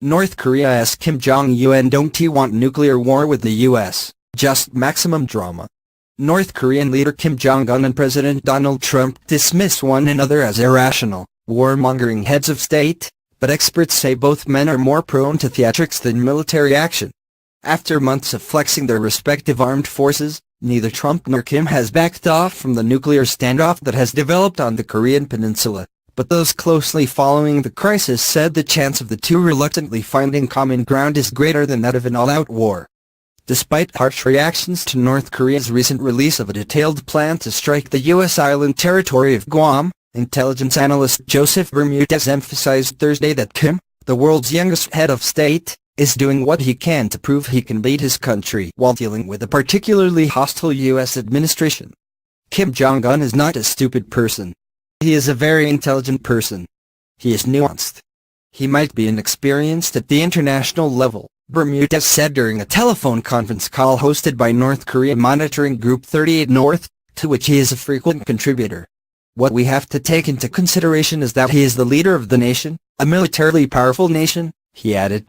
North Korea asks Kim Jong-un, don't he want nuclear war with the US, just maximum drama. North Korean leader Kim Jong-un and President Donald Trump dismiss one another as irrational, warmongering heads of state, but experts say both men are more prone to theatrics than military action. After months of flexing their respective armed forces, neither Trump nor Kim has backed off from the nuclear standoff that has developed on the Korean peninsula, but those closely following the crisis said the chance of the two reluctantly finding common ground is greater than that of an all-out war. Despite harsh reactions to North Korea's recent release of a detailed plan to strike the U.S. island territory of Guam, intelligence analyst Joseph Bermudez emphasized Thursday that Kim, the world's youngest head of state, is doing what he can to prove he can lead his country while dealing with a particularly hostile U.S. administration. Kim Jong-un is not a stupid person. He is a very intelligent person. He is nuanced. He might be inexperienced at the international level, Bermudez said during a telephone conference call hosted by North Korea monitoring Group 38 North, to which he is a frequent contributor. What we have to take into consideration is that he is the leader of the nation, a militarily powerful nation, he added.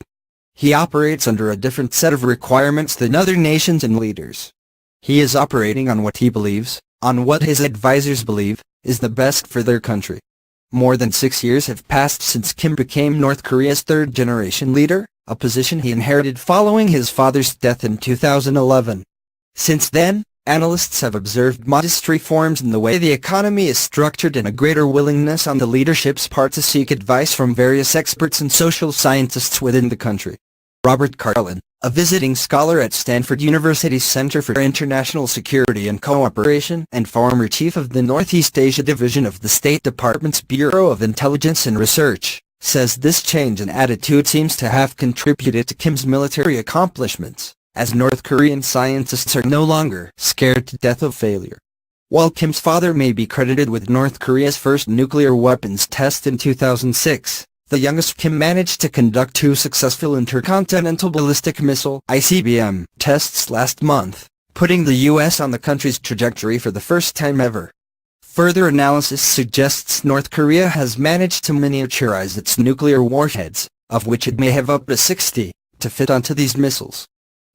He operates under a different set of requirements than other nations and leaders. He is operating on what he believes, on what his advisors believe, is the best for their country. More than 6 years have passed since Kim became North Korea's third-generation leader, a position he inherited following his father's death in 2011. Since then, analysts have observed modest reforms in the way the economy is structured and a greater willingness on the leadership's part to seek advice from various experts and social scientists within the country. Robert Carlin, a visiting scholar at Stanford University's Center for International Security and Cooperation and former chief of the Northeast Asia Division of the State Department's Bureau of Intelligence and Research, says this change in attitude seems to have contributed to Kim's military accomplishments, as North Korean scientists are no longer scared to death of failure. While Kim's father may be credited with North Korea's first nuclear weapons test in 2006, the youngest Kim managed to conduct 2 successful intercontinental ballistic missile (ICBM) tests last month, putting the U.S. on the country's trajectory for the first time ever. Further analysis suggests North Korea has managed to miniaturize its nuclear warheads, of which it may have up to 60, to fit onto these missiles.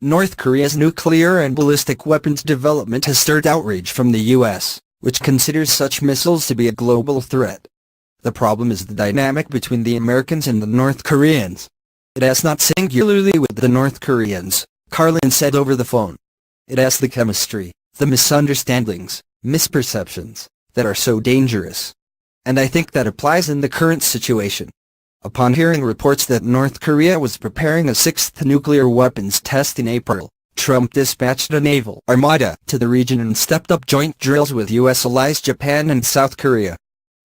North Korea's nuclear and ballistic weapons development has stirred outrage from the U.S., which considers such missiles to be a global threat. The problem is the dynamic between the Americans and the North Koreans. It has not singularly with the North Koreans, Carlin said over the phone. It has the chemistry, the misunderstandings, misperceptions, that are so dangerous. And I think that applies in the current situation. Upon hearing reports that North Korea was preparing a 6th nuclear weapons test in April, Trump dispatched a naval armada to the region and stepped up joint drills with U.S. allies Japan and South Korea.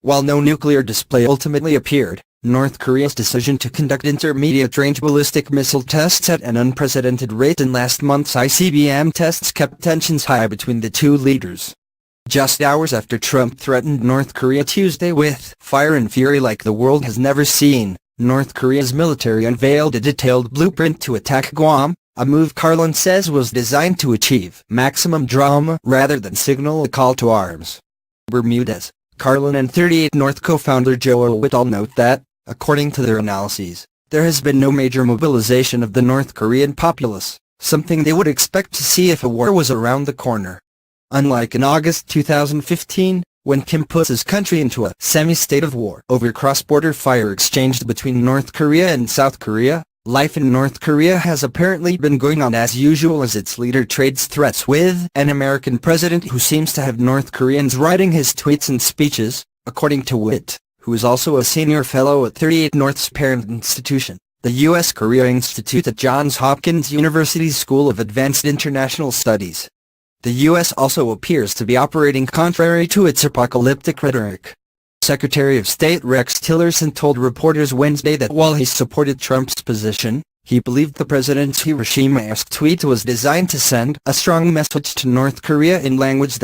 While no nuclear display ultimately appeared, North Korea's decision to conduct intermediate-range ballistic missile tests at an unprecedented rate in last month's ICBM tests kept tensions high between the two leaders. Just hours after Trump threatened North Korea Tuesday with fire and fury like the world has never seen, North Korea's military unveiled a detailed blueprint to attack Guam, a move Carlin says was designed to achieve maximum drama rather than signal a call to arms. Bermudez, Carlin and 38 North co-founder Joel Whitall note that, according to their analyses, there has been no major mobilization of the North Korean populace, something they would expect to see if a war was around the corner. Unlike in August 2015, when Kim put his country into a semi-state of war over cross-border fire exchanged between North Korea and South Korea, life in North Korea has apparently been going on as usual as its leader trades threats with an American president who seems to have North Koreans writing his tweets and speeches, according to Witt, who is also a senior fellow at 38 North's parent institution, the U.S. Korea Institute at Johns Hopkins University's School of Advanced International Studies. The U.S. also appears to be operating contrary to its apocalyptic rhetoric. Secretary of State Rex Tillerson told reporters Wednesday that while he supported Trump's position, he believed the president's Hiroshima-esque tweet was designed to send a strong message to North Korea in language that